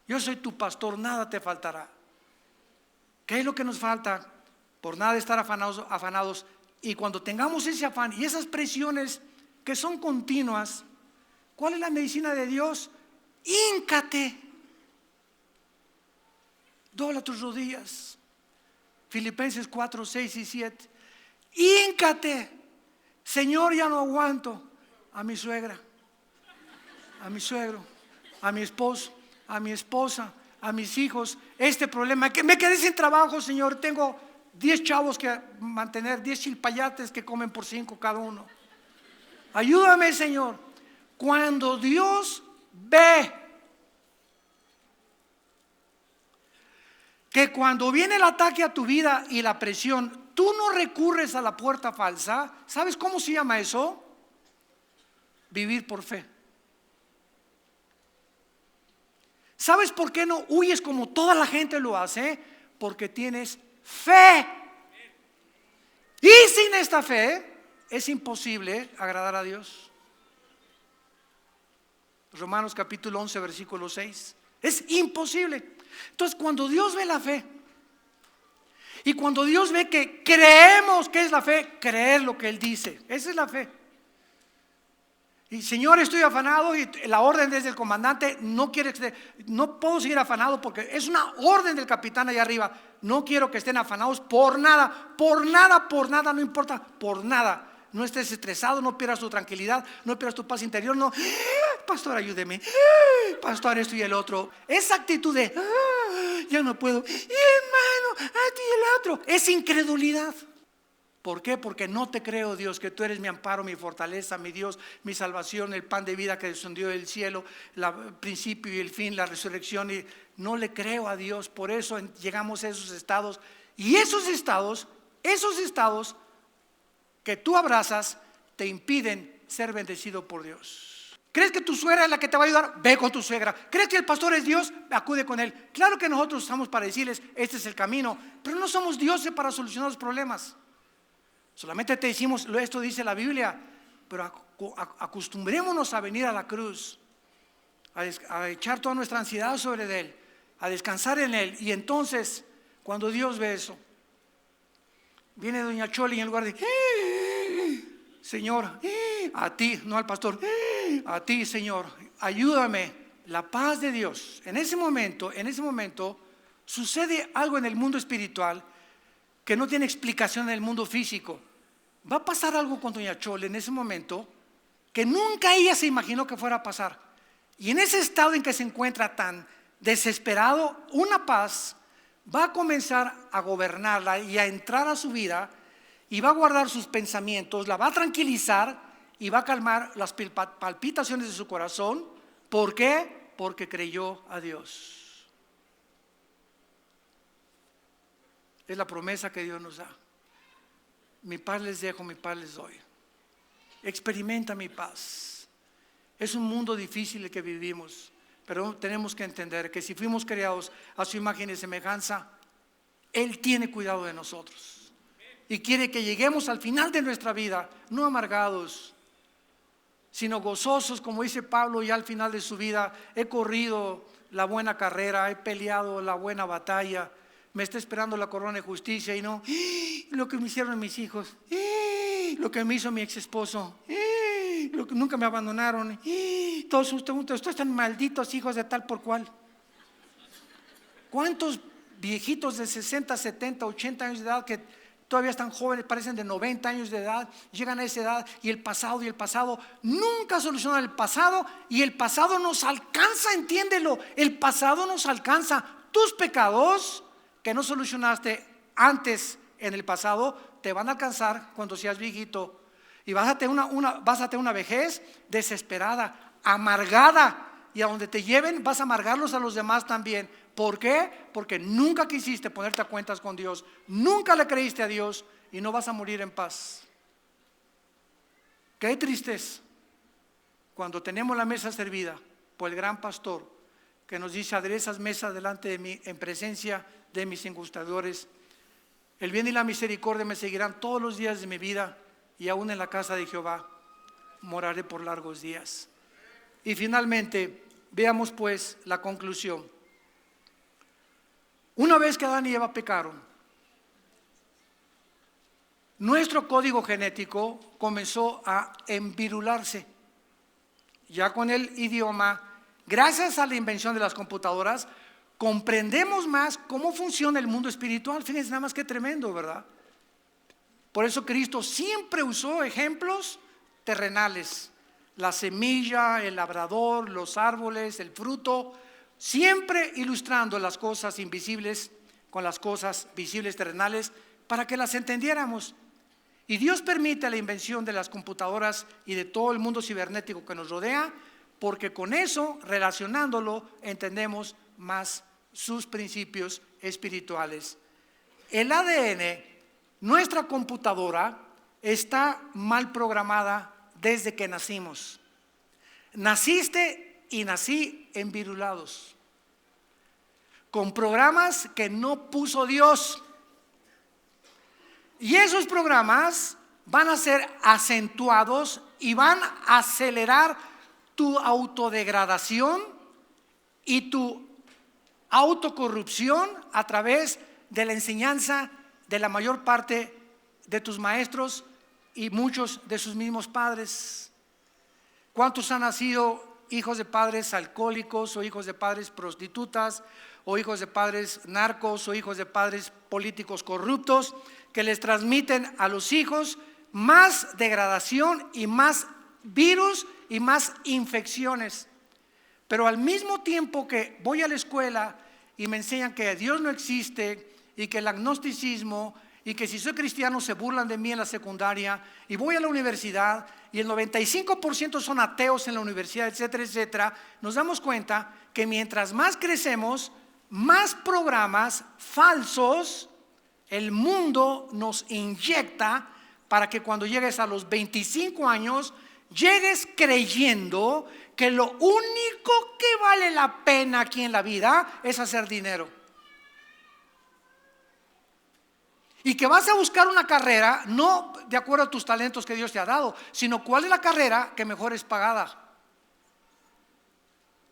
Yo soy tu pastor, nada te faltará. ¿Qué es lo que nos falta? Por nada estar afanados. Y cuando tengamos ese afán y esas presiones que son continuas, ¿cuál es la medicina de Dios? Híncate. Dobla tus rodillas. Filipenses 4, 6 y 7. Híncate. Señor, ya no aguanto a mi suegra, a mi suegro, a mi esposo, a mi esposa, a mis hijos. Este problema, que me quedé sin trabajo, Señor. Tengo 10 chavos que mantener, 10 chilpayates que comen por 5 cada uno. Ayúdame, Señor. Cuando Dios ve que cuando viene el ataque a tu vida y la presión, tú no recurres a la puerta falsa. ¿Sabes cómo se llama eso? Vivir por fe. ¿Sabes por qué no huyes como toda la gente lo hace? Porque tienes fe. Y sin esta fe es imposible agradar a Dios. Romanos capítulo 11, versículo 6. Es imposible. Entonces, cuando Dios ve la fe y cuando Dios ve que creemos, que es la fe, creer lo que Él dice, esa es la fe. Y Señor, estoy afanado y la orden desde el comandante no puedo seguir afanado porque es una orden del capitán allá arriba. No quiero que estén afanados por nada, no importa, por nada. No estés estresado, no pierdas tu tranquilidad, no pierdas tu paz interior. No, pastor, ayúdeme, pastor, esto y el otro. Esa actitud de ya no puedo, hermano, esto y el otro, es incredulidad. ¿Por qué? Porque no te creo, Dios, que tú eres mi amparo, mi fortaleza, mi Dios, mi salvación, el pan de vida que descendió del cielo, el principio y el fin, la resurrección. Y no le creo a Dios. Por eso llegamos a esos estados. Y esos estados que tú abrazas te impiden ser bendecido por Dios. ¿Crees que tu suegra es la que te va a ayudar? Ve con tu suegra. ¿Crees que el pastor es Dios? Acude con él. Claro que nosotros estamos para decirles, este es el camino, pero no somos dioses para solucionar los problemas. Solamente te decimos, esto dice la Biblia, pero acostumbrémonos a venir a la cruz, a echar toda nuestra ansiedad sobre Él, a descansar en Él. Y entonces, cuando Dios ve eso, viene doña Choli en lugar de Señor, a ti, no al pastor, a ti, Señor, ayúdame. La paz de Dios. En ese momento sucede algo en el mundo espiritual que no tiene explicación en el mundo físico. Va a pasar algo con doña Chole en ese momento que nunca ella se imaginó que fuera a pasar. Y en ese estado en que se encuentra tan desesperado, una paz va a comenzar a gobernarla y a entrar a su vida y va a guardar sus pensamientos, la va a tranquilizar y va a calmar las palpitaciones de su corazón. ¿Por qué? Porque creyó a Dios. Es la promesa que Dios nos da. Mi paz les dejo, mi paz les doy. Experimenta mi paz. Es un mundo difícil el que vivimos, pero tenemos que entender que si fuimos creados a su imagen y semejanza, Él tiene cuidado de nosotros y quiere que lleguemos al final de nuestra vida, no amargados, sino gozosos, como dice Pablo ya al final de su vida. He corrido la buena carrera, he peleado la buena batalla. Me está esperando la corona de justicia y no lo que me hicieron mis hijos, lo que me hizo mi ex esposo, lo que nunca me abandonaron, todos ustedes están malditos hijos de tal por cual. ¿Cuántos viejitos de 60, 70, 80 años de edad que todavía están jóvenes, parecen de 90 años de edad, llegan a esa edad y el pasado nunca solucionan el pasado, y el pasado nos alcanza, entiéndelo, el pasado nos alcanza. Tus pecados que no solucionaste antes en el pasado te van a alcanzar cuando seas viejito, y vas a tener una vejez desesperada, amargada, y a donde te lleven vas a amargarlos a los demás también. ¿Por qué? Porque nunca quisiste ponerte a cuentas con Dios, nunca le creíste a Dios, y no vas a morir en paz. Qué triste es cuando tenemos la mesa servida por el gran pastor que nos dice: aderezas mesa delante de mí en presencia de mis injustadores. El bien y la misericordia me seguirán todos los días de mi vida, y aún en la casa de Jehová moraré por largos días. Y finalmente, veamos pues la conclusión. Una vez que Adán y Eva pecaron, nuestro código genético comenzó a envirularse. Ya con el idioma, gracias a la invención de las computadoras, comprendemos más cómo funciona el mundo espiritual. Fíjense nada más qué tremendo, ¿verdad? Por eso Cristo siempre usó ejemplos terrenales. La semilla, el labrador, los árboles, el fruto, siempre ilustrando las cosas invisibles con las cosas visibles terrenales para que las entendiéramos. Y Dios permite la invención de las computadoras y de todo el mundo cibernético que nos rodea, porque con eso, relacionándolo, entendemos más sus principios espirituales. El ADN, nuestra computadora, está mal programada desde que nacimos. Naciste y nací envirulados, con programas que no puso Dios. Y esos programas van a ser acentuados y van a acelerar tu autodegradación y tu autocorrupción a través de la enseñanza de la mayor parte de tus maestros y muchos de sus mismos padres. ¿Cuántos han nacido hijos de padres alcohólicos o hijos de padres prostitutas o hijos de padres narcos o hijos de padres políticos corruptos que les transmiten a los hijos más degradación y más virus y más infecciones? Pero al mismo tiempo que voy a la escuela y me enseñan que Dios no existe y que el agnosticismo y que si soy cristiano se burlan de mí en la secundaria, y voy a la universidad y el 95% son ateos en la universidad, etcétera, etcétera, nos damos cuenta que mientras más crecemos, más programas falsos el mundo nos inyecta para que cuando llegues a los 25 años llegues creyendo que lo único que vale la pena aquí en la vida es hacer dinero. Y que vas a buscar una carrera no de acuerdo a tus talentos que Dios te ha dado, sino cuál es la carrera que mejor es pagada.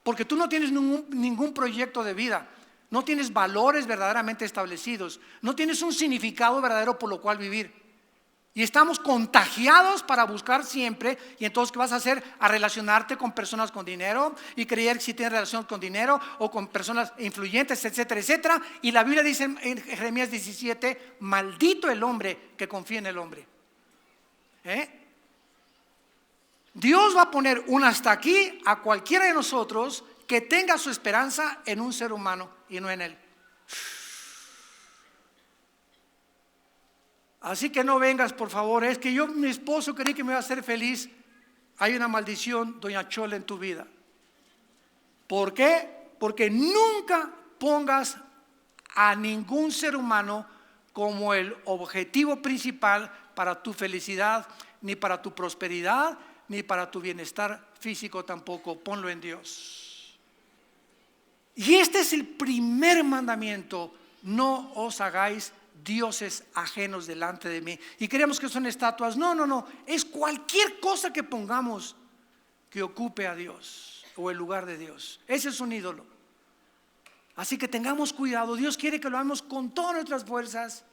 Porque tú no tienes ningún proyecto de vida, no tienes valores verdaderamente establecidos, no tienes un significado verdadero por lo cual vivir. Y estamos contagiados para buscar siempre. Y entonces, ¿qué vas a hacer? A relacionarte con personas con dinero y creer que si tienes relación con dinero o con personas influyentes, etcétera, etcétera. Y la Biblia dice en Jeremías 17: maldito el hombre que confía en el hombre. Dios va a poner un hasta aquí a cualquiera de nosotros que tenga su esperanza en un ser humano y no en él. Así que no vengas, por favor. Es que mi esposo creí que me iba a hacer feliz. Hay una maldición, doña Chola, en tu vida. ¿Por qué? Porque nunca pongas a ningún ser humano como el objetivo principal para tu felicidad, ni para tu prosperidad, ni para tu bienestar físico tampoco. Ponlo en Dios. Y este es el primer mandamiento: no os hagáis dioses ajenos delante de mí. Y creemos que son estatuas. No, es cualquier cosa que pongamos que ocupe a Dios o el lugar de Dios. Ese es un ídolo. Así que tengamos cuidado. Dios quiere que lo hagamos con todas nuestras fuerzas,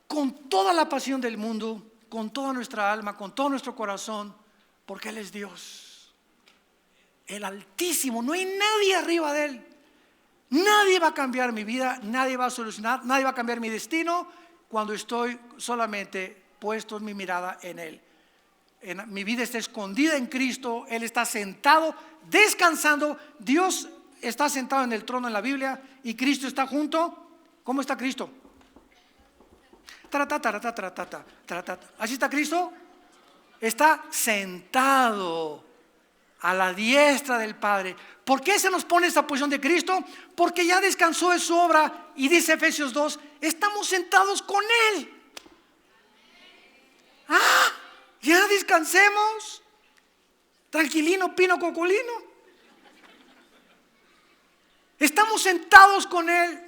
con toda la pasión del mundo, con toda nuestra alma, con todo nuestro corazón, porque Él es Dios, el Altísimo. No hay nadie arriba de Él. Nadie va a cambiar mi vida, nadie va a solucionar, nadie va a cambiar mi destino cuando estoy solamente puesto mi mirada en Él. Mi vida está escondida en Cristo. Él está sentado, descansando. Dios está sentado en el trono en la Biblia y Cristo está junto. ¿Cómo está Cristo? ¿Así está Cristo? Está sentado a la diestra del Padre. ¿Por qué se nos pone esta posición de Cristo? Porque ya descansó de su obra. Y dice Efesios 2: estamos sentados con Él. Ya descansemos. Tranquilino, pino, cocolino. Estamos sentados con Él.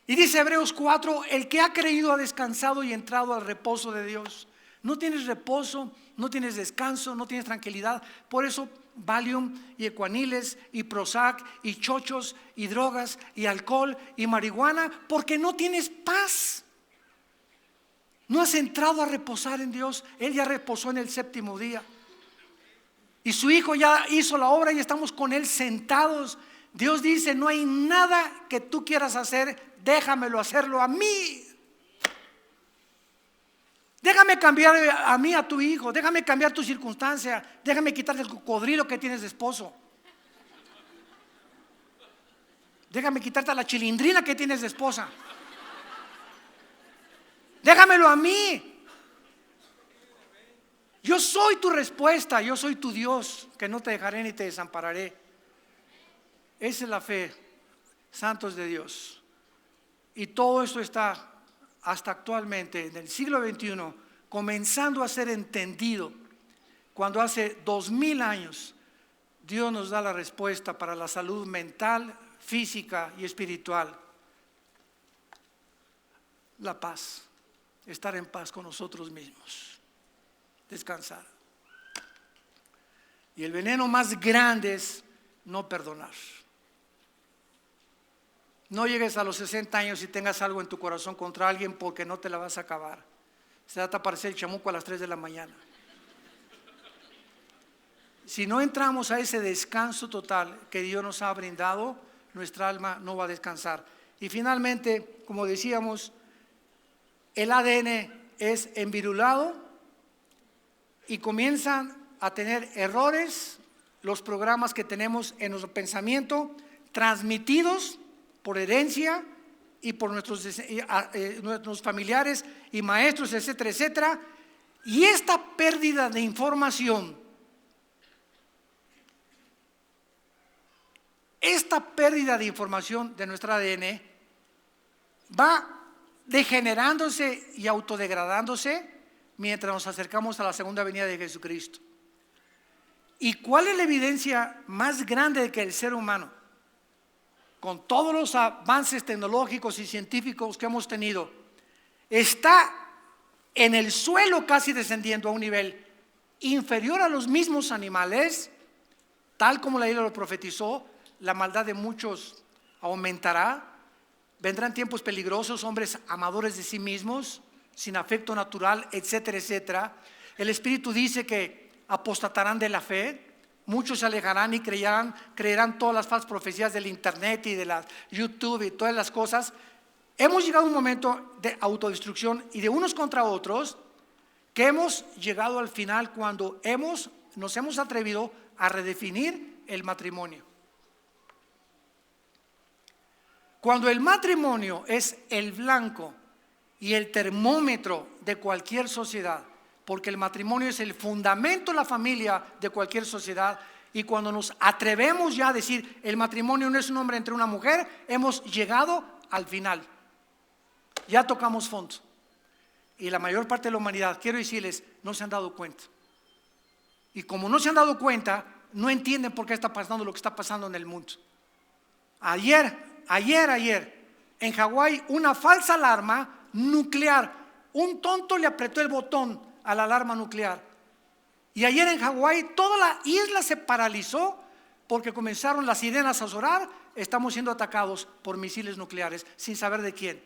Y dice Hebreos 4: el que ha creído ha descansado y entrado al reposo de Dios. No tienes reposo, no tienes descanso, no tienes tranquilidad. Por eso Valium y Equaniles y Prozac y chochos y drogas y alcohol y marihuana, porque no tienes paz. No has entrado a reposar en Dios. Él ya reposó en el séptimo día. Y su Hijo ya hizo la obra y estamos con Él sentados. Dios dice: no hay nada que tú quieras hacer, déjamelo hacerlo a mí. Déjame cambiar a mí, a tu hijo. Déjame cambiar tu circunstancia. Déjame quitarte el cocodrilo que tienes de esposo. Déjame quitarte la chilindrina que tienes de esposa. Déjamelo a mí. Yo soy tu respuesta. Yo soy tu Dios, que no te dejaré ni te desampararé. Esa es la fe, santos de Dios. Y todo esto está hasta actualmente, en el siglo XXI, comenzando a ser entendido, cuando hace 2000 años Dios nos da la respuesta para la salud mental, física y espiritual. La paz, estar en paz con nosotros mismos, descansar. Y el veneno más grande es no perdonar. No llegues a los 60 años y tengas algo en tu corazón contra alguien, porque no te la vas a acabar. Se va a aparecer el chamuco a las 3 de la mañana. si no entramos a ese descanso total que Dios nos ha brindado, nuestra alma no va a descansar. Y finalmente, como decíamos, el ADN es envirulado y comienzan a tener errores los programas que tenemos en nuestro pensamiento, transmitidos por herencia y por nuestros familiares y maestros, etcétera, etcétera. Y esta pérdida de información, de nuestra ADN va degenerándose y autodegradándose mientras nos acercamos a la segunda venida de Jesucristo. ¿Y cuál es la evidencia más grande de que el ser humano, con todos los avances tecnológicos y científicos que hemos tenido, está en el suelo casi descendiendo a un nivel inferior a los mismos animales? Tal como la Biblia lo profetizó, la maldad de muchos aumentará. Vendrán tiempos peligrosos, hombres amadores de sí mismos, sin afecto natural, etcétera, etcétera. El Espíritu dice que apostatarán de la fe, muchos se alejarán y creerán todas las falsas profecías del internet y de la YouTube y todas las cosas. Hemos llegado a un momento de autodestrucción y de unos contra otros, que hemos llegado al final cuando nos hemos atrevido a redefinir el matrimonio. Cuando el matrimonio es el blanco y el termómetro de cualquier sociedad, porque el matrimonio es el fundamento de la familia de cualquier sociedad, y cuando nos atrevemos ya a decir el matrimonio no es un hombre entre una mujer, hemos llegado al final. Ya tocamos fondo. Y la mayor parte de la humanidad, quiero decirles, no se han dado cuenta. Y como no se han dado cuenta, no entienden por qué está pasando lo que está pasando en el mundo. Ayer, en Hawái, una falsa alarma nuclear. Un tonto le apretó el botón a la alarma nuclear. Y ayer en Hawái toda la isla se paralizó porque comenzaron las sirenas a sonar. Estamos siendo atacados por misiles nucleares sin saber de quién.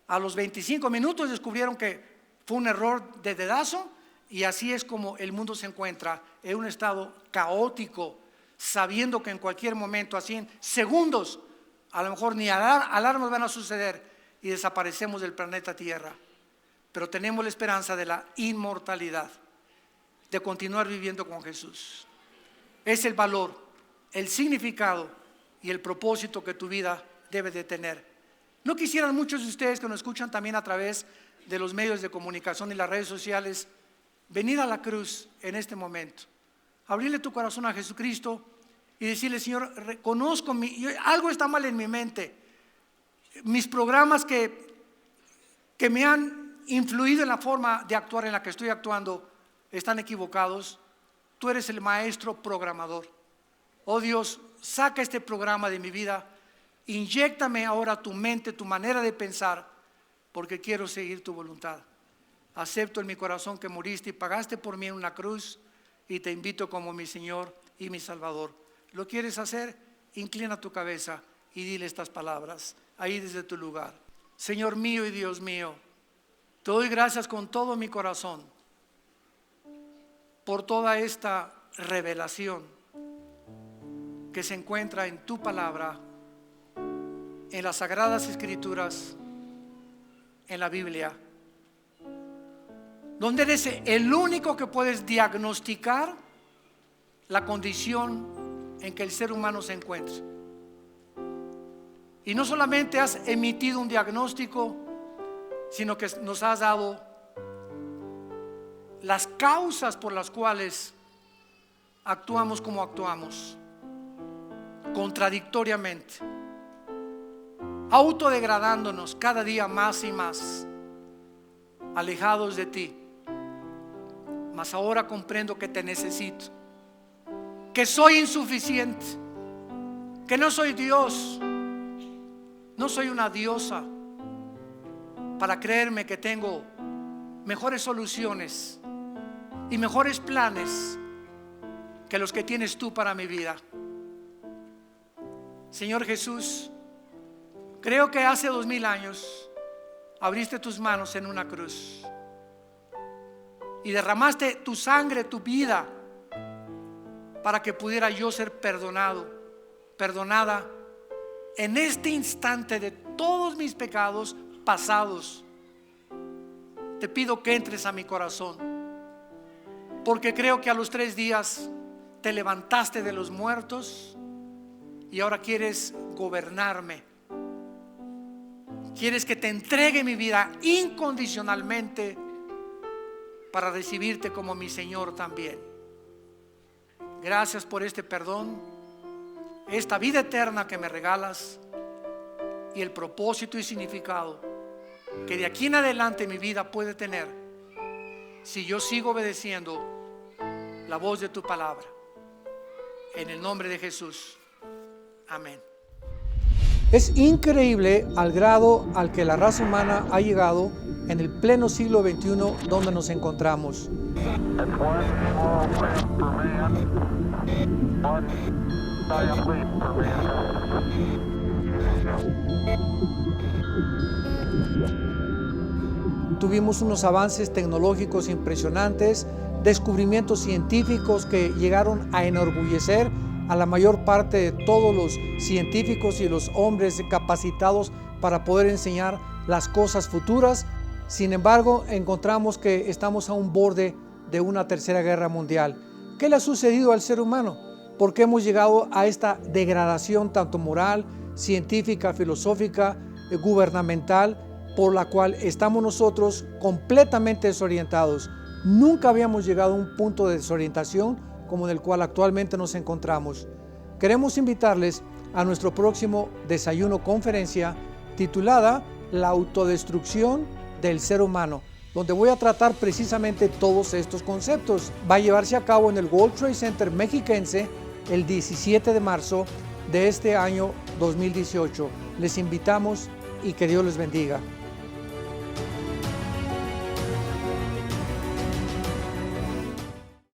A los 25 minutos descubrieron que fue un error de dedazo, y así es como el mundo se encuentra, en un estado caótico, sabiendo que en cualquier momento, así en segundos, a lo mejor ni alarmas van a suceder y desaparecemos del planeta Tierra. Pero tenemos la esperanza de la inmortalidad, de continuar viviendo con Jesús. Es el valor, el significado y el propósito que tu vida debe de tener. ¿No quisieran muchos de ustedes que nos escuchan también a través de los medios de comunicación y las redes sociales venir a la cruz en este momento? Abrirle tu corazón a Jesucristo y decirle: Señor, reconozco algo está mal en mi mente. Mis programas que me han influido en la forma de actuar en la que estoy actuando están equivocados. Tú eres el maestro programador. Oh Dios, saca este programa de mi vida. Inyéctame ahora tu mente, tu manera de pensar, porque quiero seguir tu voluntad. Acepto en mi corazón que moriste y pagaste por mí en una cruz, y te invito como mi Señor y mi Salvador. ¿Lo quieres hacer? Inclina tu cabeza y dile estas palabras ahí desde tu lugar. Señor mío y Dios mío, te doy gracias con todo mi corazón por toda esta revelación que se encuentra en tu palabra, en las Sagradas Escrituras, en la Biblia, donde eres el único que puedes diagnosticar la condición en que el ser humano se encuentra. Y no solamente has emitido un diagnóstico, sino que nos has dado las causas por las cuales actuamos como actuamos, contradictoriamente, autodegradándonos cada día más y más, alejados de ti. Mas ahora comprendo que te necesito, que soy insuficiente, que no soy Dios, no soy una diosa para creerme que tengo mejores soluciones y mejores planes que los que tienes tú para mi vida. Señor Jesús, creo que hace 2000 años abriste tus manos en una cruz y derramaste tu sangre, tu vida, para que pudiera yo ser perdonada en este instante de todos mis pecados pasados. Te pido que entres a mi corazón, porque creo que a los 3 días te levantaste de los muertos y ahora quieres gobernarme. Quieres que te entregue mi vida incondicionalmente para recibirte como mi Señor también. Gracias por este perdón, esta vida eterna que me regalas y el propósito y significado que de aquí en adelante mi vida puede tener si yo sigo obedeciendo la voz de tu palabra. En el nombre de Jesús. Amén. Es increíble al grado al que la raza humana ha llegado en el pleno siglo XXI donde nos encontramos. Tuvimos unos avances tecnológicos impresionantes, descubrimientos científicos que llegaron a enorgullecer a la mayor parte de todos los científicos y los hombres capacitados para poder enseñar las cosas futuras. Sin embargo, encontramos que estamos a un borde de una tercera guerra mundial. ¿Qué le ha sucedido al ser humano? ¿Por qué hemos llegado a esta degradación tanto moral, científica, filosófica, gubernamental, por la cual estamos nosotros completamente desorientados? Nunca habíamos llegado a un punto de desorientación como en el cual actualmente nos encontramos. Queremos invitarles a nuestro próximo desayuno conferencia titulada La autodestrucción del ser humano, donde voy a tratar precisamente todos estos conceptos. Va a llevarse a cabo en el World Trade Center mexiquense el 17 de marzo de este año 2018. Les invitamos y que Dios les bendiga.